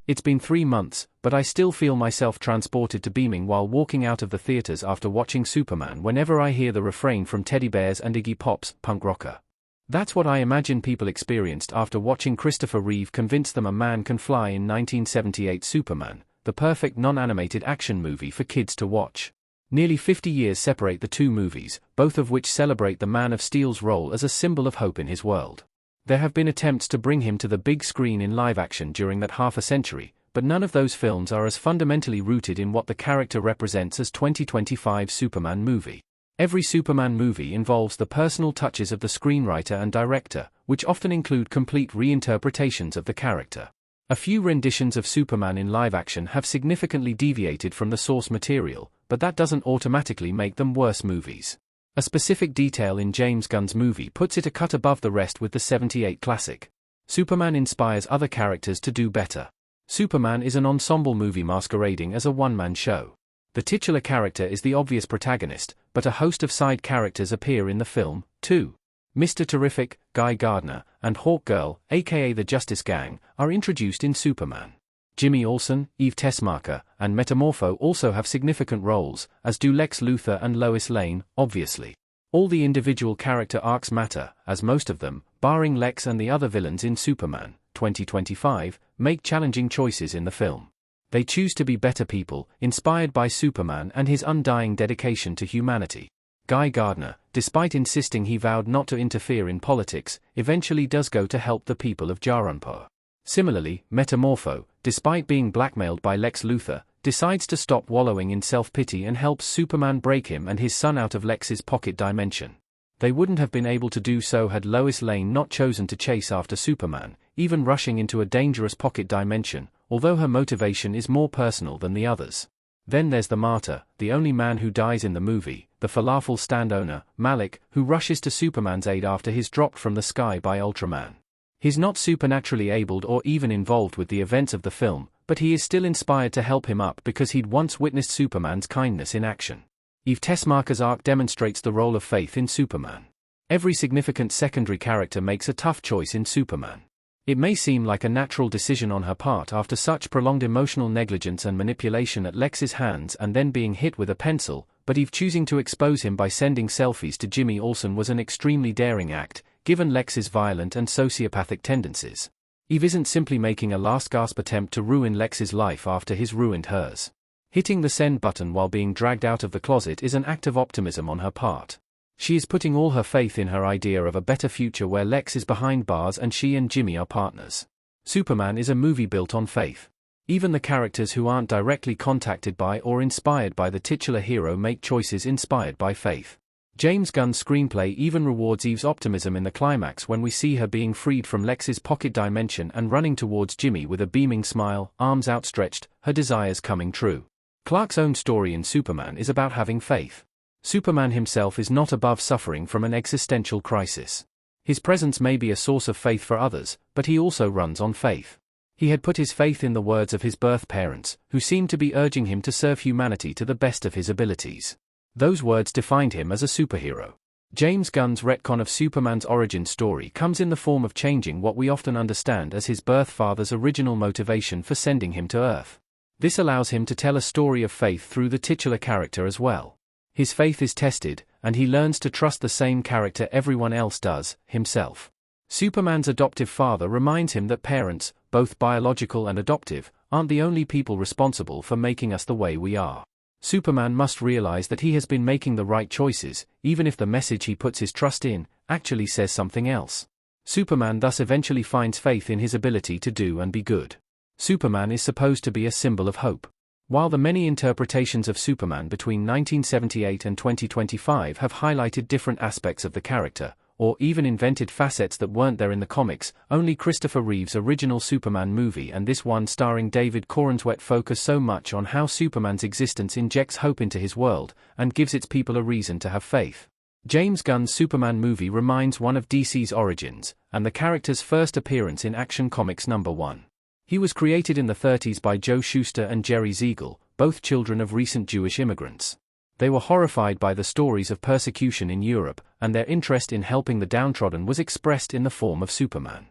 It's been 3 months, but I still feel myself transported to beaming while walking out of the theaters after watching Superman whenever I hear the refrain from Teddy Bears and Iggy Pop's Punk Rocker. That's what I imagine people experienced after watching Christopher Reeve convince them a man can fly in 1978 Superman, the perfect non-animated action movie for kids to watch. Nearly 50 years separate the two movies, both of which celebrate the Man of Steel's role as a symbol of hope in his world. There have been attempts to bring him to the big screen in live action during that half a century, but none of those films are as fundamentally rooted in what the character represents as 2025's Superman movie. Every Superman movie involves the personal touches of the screenwriter and director, which often include complete reinterpretations of the character. A few renditions of Superman in live action have significantly deviated from the source material, but that doesn't automatically make them worse movies. A specific detail in James Gunn's movie puts it a cut above the rest with the '78 classic. Superman inspires other characters to do better. Superman is an ensemble movie masquerading as a one-man show. The titular character is the obvious protagonist, but a host of side characters appear in the film, too. Mr. Terrific, Guy Gardner, and Hawkgirl, aka the Justice Gang, are introduced in Superman. Jimmy Olsen, Eve Tessmacher, and Metamorpho also have significant roles, as do Lex Luthor and Lois Lane, obviously. All the individual character arcs matter, as most of them, barring Lex and the other villains in Superman 2025, make challenging choices in the film. They choose to be better people, inspired by Superman and his undying dedication to humanity. Guy Gardner, despite insisting he vowed not to interfere in politics, eventually does go to help the people of Jaranpur. Similarly, Metamorpho, despite being blackmailed by Lex Luthor, decides to stop wallowing in self-pity and helps Superman break him and his son out of Lex's pocket dimension. They wouldn't have been able to do so had Lois Lane not chosen to chase after Superman, even rushing into a dangerous pocket dimension, although her motivation is more personal than the others. Then there's the martyr, the only man who dies in the movie, the falafel stand owner, Malik, who rushes to Superman's aid after he's dropped from the sky by Ultraman. He's not supernaturally abled or even involved with the events of the film, but he is still inspired to help him up because he'd once witnessed Superman's kindness in action. Eve Tessmacher's arc demonstrates the role of faith in Superman. Every significant secondary character makes a tough choice in Superman. It may seem like a natural decision on her part after such prolonged emotional negligence and manipulation at Lex's hands and then being hit with a pencil, but Eve choosing to expose him by sending selfies to Jimmy Olsen was an extremely daring act, given Lex's violent and sociopathic tendencies. Eve isn't simply making a last-gasp attempt to ruin Lex's life after he's ruined hers. Hitting the send button while being dragged out of the closet is an act of optimism on her part. She is putting all her faith in her idea of a better future where Lex is behind bars and she and Jimmy are partners. Superman is a movie built on faith. Even the characters who aren't directly contacted by or inspired by the titular hero make choices inspired by faith. James Gunn's screenplay even rewards Eve's optimism in the climax when we see her being freed from Lex's pocket dimension and running towards Jimmy with a beaming smile, arms outstretched, her desires coming true. Clark's own story in Superman is about having faith. Superman himself is not above suffering from an existential crisis. His presence may be a source of faith for others, but he also runs on faith. He had put his faith in the words of his birth parents, who seemed to be urging him to serve humanity to the best of his abilities. Those words defined him as a superhero. James Gunn's retcon of Superman's origin story comes in the form of changing what we often understand as his birth father's original motivation for sending him to Earth. This allows him to tell a story of faith through the titular character as well. His faith is tested, and he learns to trust the same character everyone else does, himself. Superman's adoptive father reminds him that parents, both biological and adoptive, aren't the only people responsible for making us the way we are. Superman must realize that he has been making the right choices, even if the message he puts his trust in actually says something else. Superman thus eventually finds faith in his ability to do and be good. Superman is supposed to be a symbol of hope. While the many interpretations of Superman between 1978 and 2025 have highlighted different aspects of the character, or even invented facets that weren't there in the comics, only Christopher Reeve's original Superman movie and this one starring David Corenswet focus so much on how Superman's existence injects hope into his world, and gives its people a reason to have faith. James Gunn's Superman movie reminds one of DC's origins, and the character's first appearance in Action Comics #1. He was created in the '30s by Joe Shuster and Jerry Siegel, both children of recent Jewish immigrants. They were horrified by the stories of persecution in Europe, and their interest in helping the downtrodden was expressed in the form of Superman.